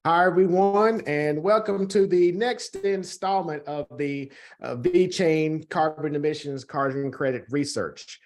Hi, everyone, and welcome to the next installment of the VeChain carbon emissions carbon credit research.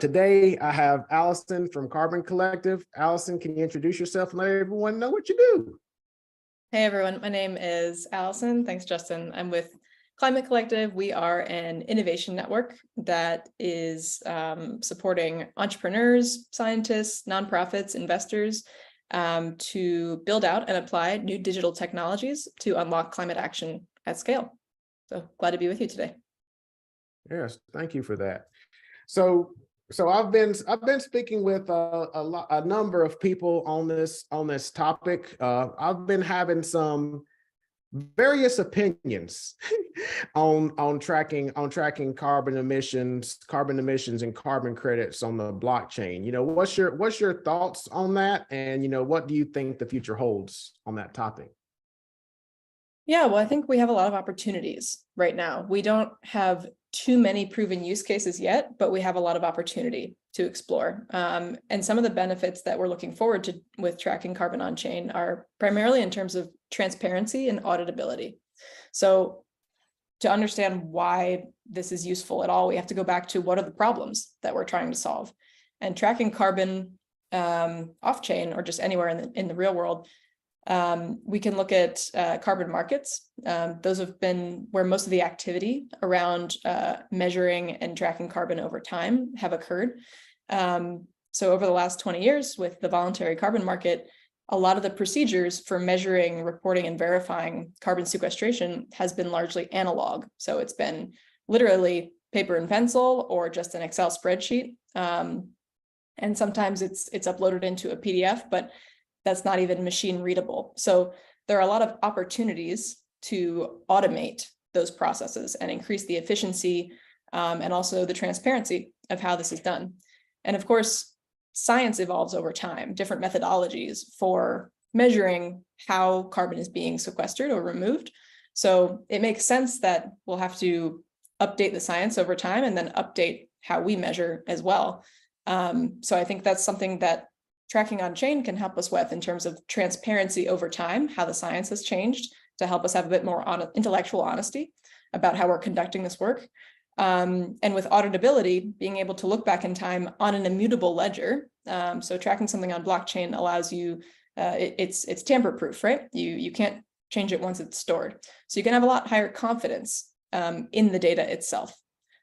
Today, I have Alison from Carbon Collective. Alison, can you introduce yourself and let everyone know what you do? Hey, everyone. My name is Alison. Thanks, Justin. I'm with Climate Collective. We are an innovation network that is supporting entrepreneurs, scientists, nonprofits, investors, to build out and apply new digital technologies to unlock climate action at scale. So glad to be with you today. Yes, thank you for that. So I've been speaking with a number of people on this topic. I've been having some various opinions on tracking carbon emissions and carbon credits on the blockchain. You know, what's your thoughts on that? And, you know, what do you think the future holds on that topic? Yeah, well, I think we have a lot of opportunities right now. We don't have too many proven use cases yet, but we have a lot of opportunity to explore. And some of the benefits that we're looking forward to with tracking carbon on chain are primarily in terms of transparency and auditability. So to understand why this is useful at all, we have to go back to what are the problems that we're trying to solve. And tracking carbon off chain or just anywhere in the real world, we can look at carbon markets. Those have been where most of the activity around measuring and tracking carbon over time have occurred. So over the last 20 years with the voluntary carbon market, a lot of the procedures for measuring, reporting, and verifying carbon sequestration has been largely analog. So it's been literally paper and pencil or just an Excel spreadsheet. And sometimes it's uploaded into a PDF, but that's not even machine readable. So there are a lot of opportunities to automate those processes and increase the efficiency and also the transparency of how this is done. And of course, science evolves over time, different methodologies for measuring how carbon is being sequestered or removed. So it makes sense that we'll have to update the science over time and then update how we measure as well. So I think that's something that tracking on chain can help us with in terms of transparency over time, how the science has changed to help us have a bit more intellectual honesty about how we're conducting this work. And with auditability, being able to look back in time on an immutable ledger. So tracking something on blockchain allows you, it's tamper-proof, right? You can't change it once it's stored. So you can have a lot higher confidence in the data itself.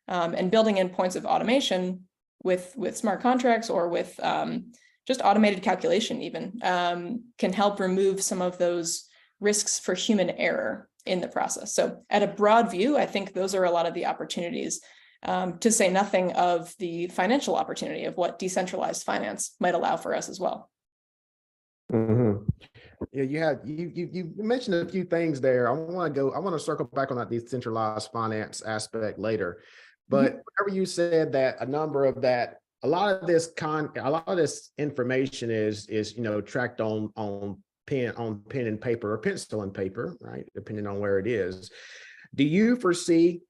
And building in points of automation with smart contracts or with just automated calculation even can help remove some of those risks for human error in the process. So at a broad view, I think those are a lot of the opportunities, to say nothing of the financial opportunity of what decentralized finance might allow for us as well. Mm-hmm. Yeah, you mentioned a few things there. I want to circle back on that decentralized finance aspect later. But whenever you said that a lot of this information is tracked on pen and paper or pencil and paper, right? Depending on where it is. Do you foresee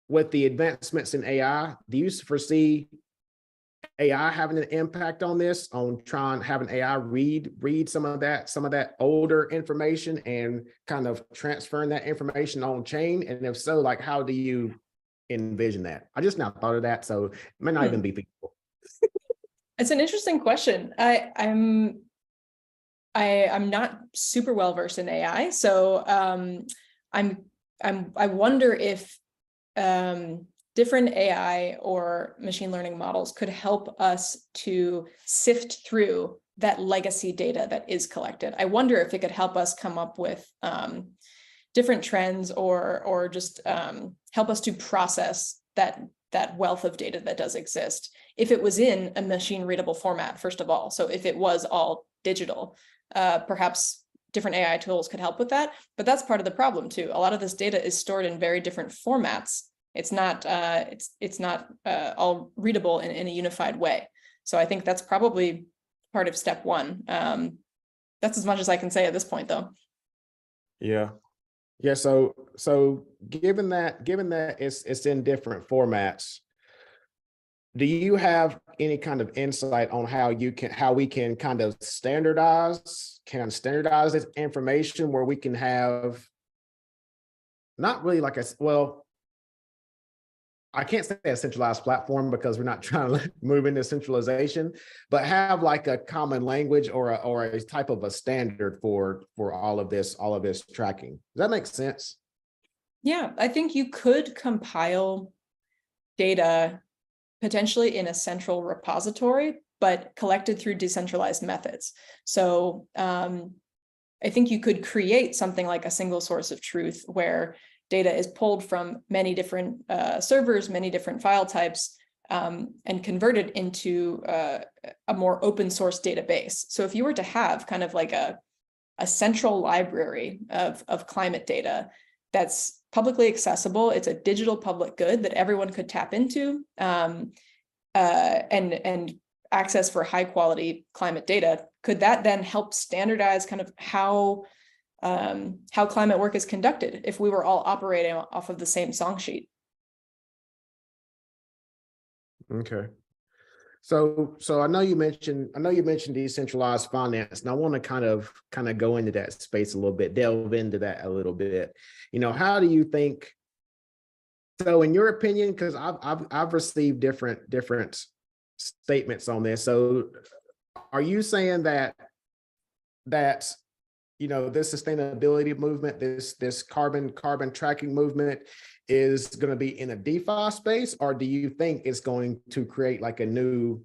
with the advancements in AI, do you foresee AI having an impact on this, on having AI read some of that older information and kind of transferring that information on chain? And if so, like, how do you envision that? I just now thought of that, so it may not even be feasible. It's an interesting question. I'm not super well versed in AI, so I wonder if different AI or machine learning models could help us to sift through that legacy data that is collected. I wonder if it could help us come up with different trends or just help us to process that wealth of data that does exist. If it was in a machine readable format, first of all, so if it was all digital, perhaps different AI tools could help with that. But that's part of the problem too. A lot of this data is stored in very different formats. It's not all readable in a unified way. So I think that's probably part of step one. That's as much as I can say at this point, though. Yeah. So given that it's in different formats, do you have any kind of insight on how we can kind of standardize this information where we can have not really like I can't say a centralized platform because we're not trying to move into centralization, but have like a common language or a type of a standard for all of this tracking. Does that make sense? Yeah, I think you could compile data potentially in a central repository, but collected through decentralized methods. So I think you could create something like a single source of truth where data is pulled from many different servers, many different file types, and converted into a more open source database. So if you were to have kind of like a central library of climate data that's publicly accessible, it's a digital public good that everyone could tap into, and access for high quality climate data, could that then help standardize kind of how climate work is conducted if we were all operating off of the same song sheet? Okay. So I know you mentioned decentralized finance, and I want to kind of go into that space a little bit, delve into that a little bit. How do you think? So, in your opinion, because I've received different statements on this. So, are you saying that this sustainability movement, this carbon tracking movement, is going to be in a DeFi space, or do you think it's going to create like a new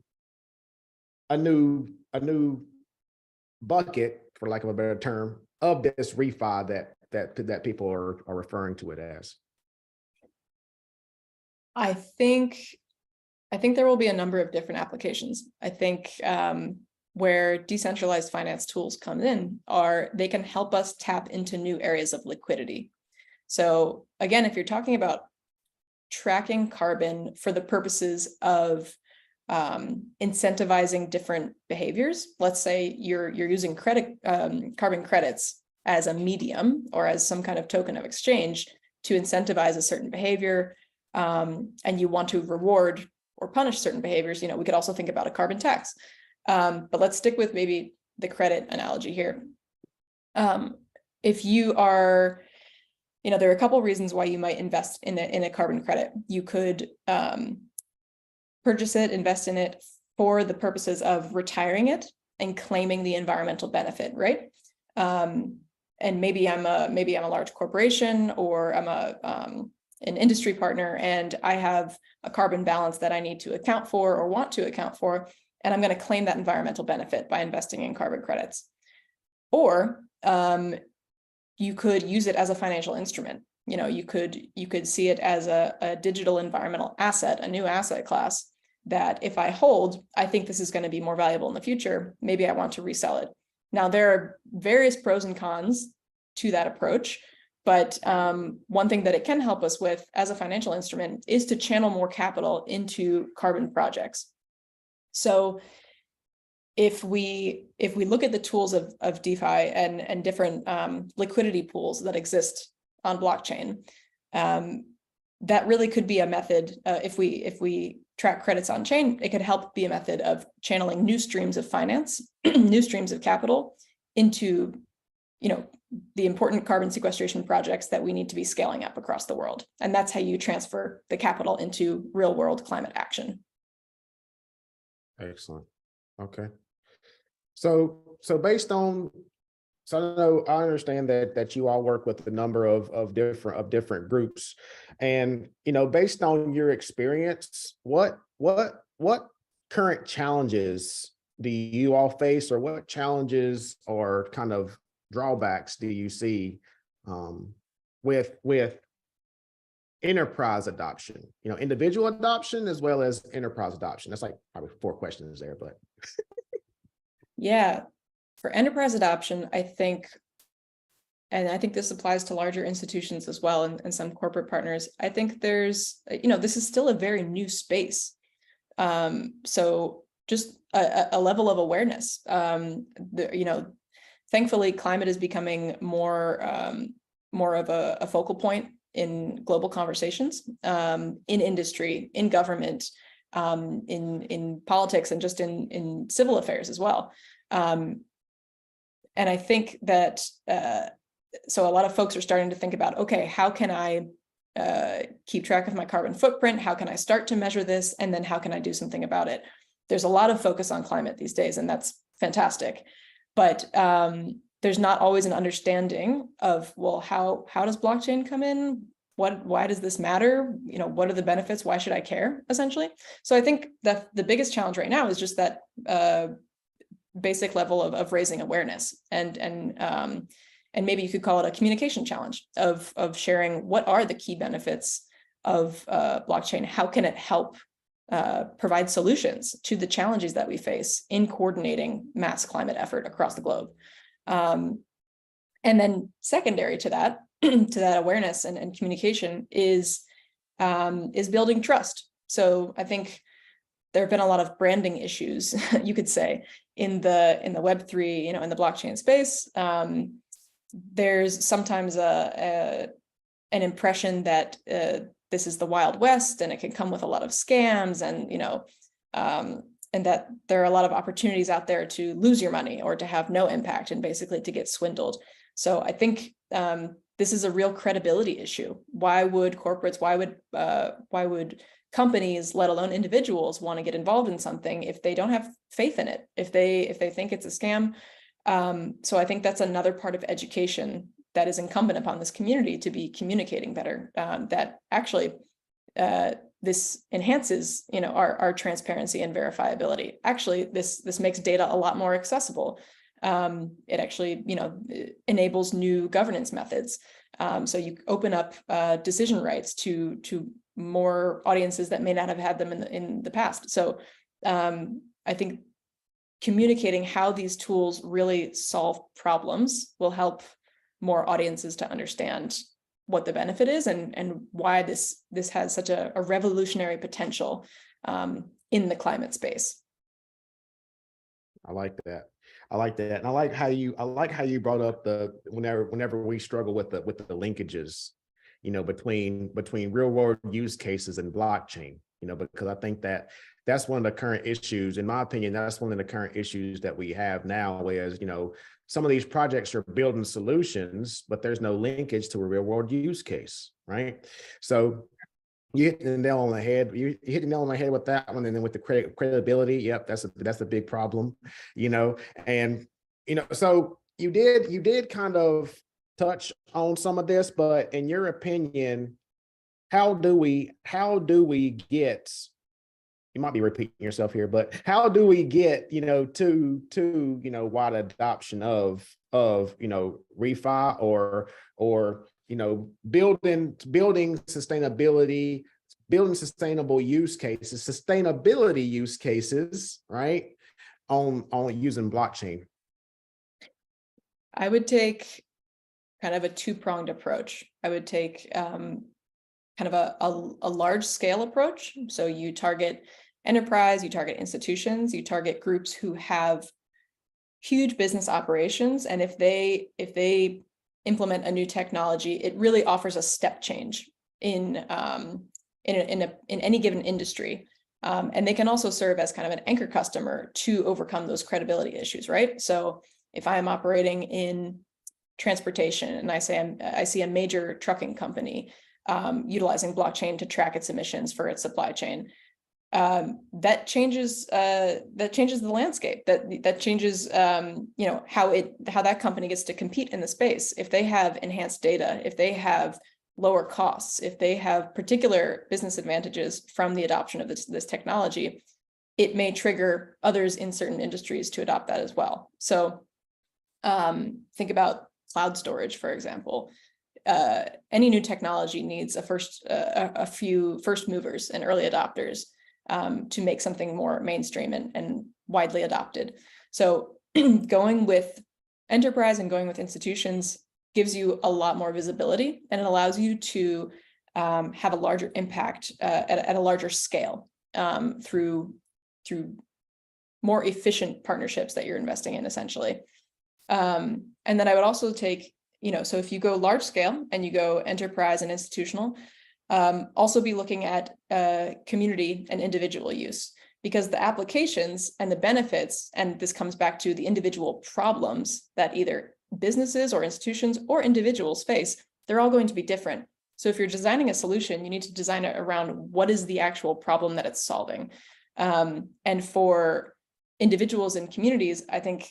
bucket, for lack of a better term, of this refi that people are referring to it as? I think there will be a number of different applications. I think where decentralized finance tools come in they can help us tap into new areas of liquidity. So again, if you're talking about tracking carbon for the purposes of incentivizing different behaviors, let's say you're using carbon credits as a medium or as some kind of token of exchange to incentivize a certain behavior, and you want to reward or punish certain behaviors, we could also think about a carbon tax. But let's stick with maybe the credit analogy here. If you are, there are a couple of reasons why you might invest in a carbon credit. You could purchase it, invest in it for the purposes of retiring it and claiming the environmental benefit, right? And maybe I'm a large corporation, or I'm an industry partner, and I have a carbon balance that I need to account for or want to account for, and I'm going to claim that environmental benefit by investing in carbon credits. Or you could use it as a financial instrument. You could see it as a digital environmental asset, a new asset class that if I hold, I think this is going to be more valuable in the future. Maybe I want to resell it. Now, there are various pros and cons to that approach, but one thing that it can help us with as a financial instrument is to channel more capital into carbon projects. So if we look at the tools of DeFi and different liquidity pools that exist on blockchain, that really could be a method. If we track credits on chain, it could help be a method of channeling new streams of finance, new streams of capital into, the important carbon sequestration projects that we need to be scaling up across the world. And that's how you transfer the capital into real world climate action. Excellent. Okay. So I understand that you all work with a number of different groups, and based on your experience, what current challenges do you all face, or what challenges or kind of drawbacks do you see with enterprise adoption? Individual adoption as well as enterprise adoption. That's like probably 4 questions there, but yeah. For enterprise adoption, I think this applies to larger institutions as well, and some corporate partners. I think there's, this is still a very new space. So just a level of awareness. Thankfully, climate is becoming more of a focal point in global conversations, in industry, in government, in politics and just in civil affairs as well. And I think that so a lot of folks are starting to think about, okay, how can I keep track of my carbon footprint? How can I start to measure this? And then how can I do something about it? There's a lot of focus on climate these days, and that's fantastic. But there's not always an understanding of, well, how does blockchain come in? Why does this matter? You know, what are the benefits? Why should I care, essentially? So I think that the biggest challenge right now is just that basic level of raising awareness, and maybe you could call it a communication challenge of sharing what are the key benefits of blockchain. How can it help provide solutions to the challenges that we face in coordinating mass climate effort across the globe? And then secondary to that, to that awareness and communication is building trust. So I think there have been a lot of branding issues, you could say, in the Web3, you know, in the blockchain space. There's sometimes an impression that this is the Wild West and it can come with a lot of scams, and, you know, and that there are a lot of opportunities out there to lose your money or to have no impact and basically to get swindled. So I think this is a real credibility issue. Why would corporates, why would companies, let alone individuals, want to get involved in something if they don't have faith in it, if they think it's a scam? So I think that's another part of education that is incumbent upon this community to be communicating better, that actually this enhances, you know, our transparency and verifiability. Actually, this makes data a lot more accessible. It actually, you know, enables new governance methods. So you open up decision rights to more audiences that may not have had them in the past. So I think communicating how these tools really solve problems will help more audiences to understand what the benefit is and why this has such a revolutionary potential in the climate space. I like that. I like that. And I like how you brought up whenever we struggle with the linkages, you know, between real world use cases and blockchain, you know, because I think that's one of the current issues, in my opinion. That's one of the current issues that we have now, whereas, you know, some of these projects are building solutions, but there's no linkage to a real world use case, right? So you hit the nail on the head. You hit the nail on the head with that one, and then with the credibility, yep, that's a big problem, you know. And you know, so you did kind of touch on some of this, but in your opinion, how do we get? You might be repeating yourself here, but how do we get, you know, to you know, wide adoption of you know, refi or you know, building sustainability, building sustainable use cases, sustainability use cases, right, on using blockchain? I would take kind of a two-pronged approach. I would take kind of a large scale approach. So you target enterprise, you target institutions, you target groups who have huge business operations, and if they implement a new technology, it really offers a step change in any given industry, and they can also serve as kind of an anchor customer to overcome those credibility issues, right? So if I am operating in transportation and I see a major trucking company utilizing blockchain to track its emissions for its supply chain, that changes the landscape. That changes you know, how that company gets to compete in the space. If they have enhanced data, if they have lower costs, if they have particular business advantages from the adoption of this technology, it may trigger others in certain industries to adopt that as well. So think about cloud storage, for example. Any new technology needs a few first movers and early adopters to make something more mainstream and widely adopted. So going with enterprise and going with institutions gives you a lot more visibility, and it allows you to have a larger impact at a larger scale through more efficient partnerships that you're investing in, essentially. And then I would also take, you know, so if you go large scale and you go enterprise and institutional, Also be looking at community and individual use, because the applications and the benefits, and this comes back to the individual problems that either businesses or institutions or individuals face, they're all going to be different. So if you're designing a solution, you need to design it around what is the actual problem that it's solving. And for individuals and communities, I think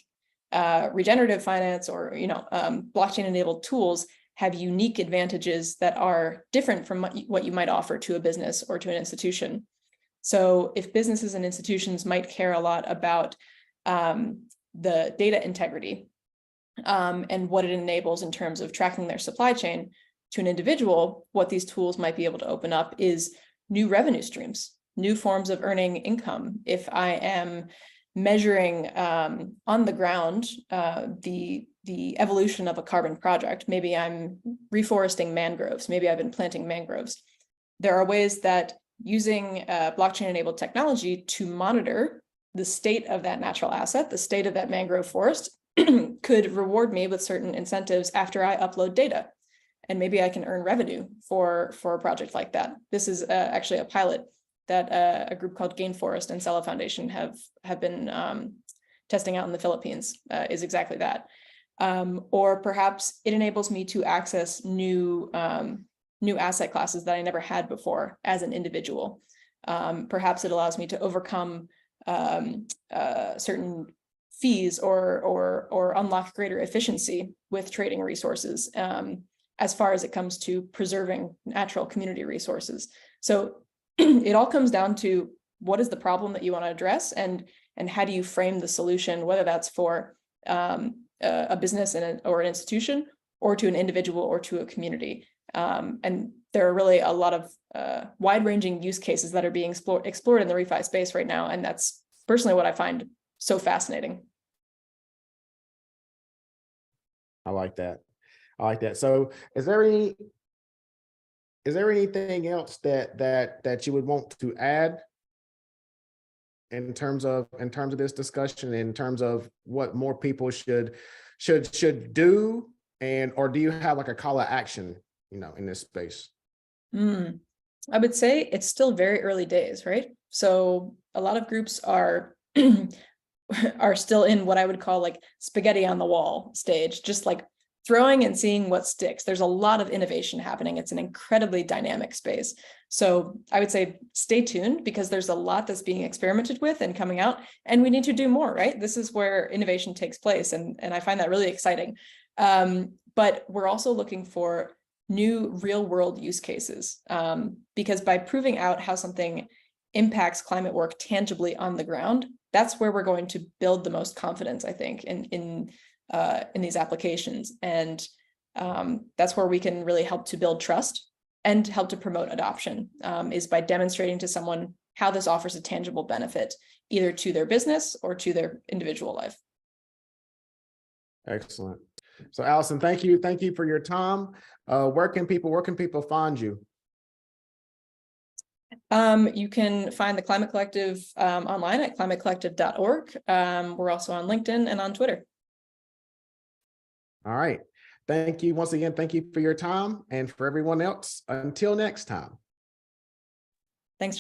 regenerative finance or blockchain-enabled tools have unique advantages that are different from what you might offer to a business or to an institution. So if businesses and institutions might care a lot about the data integrity and what it enables in terms of tracking their supply chain, to an individual, what these tools might be able to open up is new revenue streams, new forms of earning income. If I am measuring on the ground the evolution of a carbon project, maybe I'm reforesting mangroves, maybe I've been planting mangroves. There are ways that using blockchain-enabled technology to monitor the state of that natural asset, the state of that mangrove forest, could reward me with certain incentives after I upload data. And maybe I can earn revenue for a project like that. This is actually a pilot that a group called Gainforest and Cella Foundation have been testing out in the Philippines, is exactly that. Or perhaps it enables me to access new asset classes that I never had before as an individual. Perhaps it allows me to overcome certain fees or unlock greater efficiency with trading resources as far as it comes to preserving natural community resources. So it all comes down to what is the problem that you want to address, and how do you frame the solution, whether that's for a business or an institution, or to an individual or to a community. And there are really a lot of wide-ranging use cases that are being explored in the refi space right now, and that's personally what I find so fascinating. I like that. I like that. So is there anything else that you would want to add in terms of this discussion, in terms of what more people should do, or do you have like a call to action, in this space? I would say it's still very early days, right? So a lot of groups are are still in what I would call like spaghetti on the wall stage, just like throwing and seeing what sticks. There's a lot of innovation happening. It's an incredibly dynamic space. So I would say stay tuned, because there's a lot that's being experimented with and coming out, and we need to do more, right? This is where innovation takes place. And I find that really exciting. But we're also looking for new real world use cases, because by proving out how something impacts climate work tangibly on the ground, that's where we're going to build the most confidence, I think, in these applications. And that's where we can really help to build trust and help to promote adoption, is by demonstrating to someone how this offers a tangible benefit, either to their business or to their individual life. Excellent. So Alison, thank you for your time. Where can people find you? You can find the Climate Collective online at climatecollective.org. We're also on LinkedIn and on Twitter. All right. Thank you once again. Thank you for your time, and for everyone else, until next time.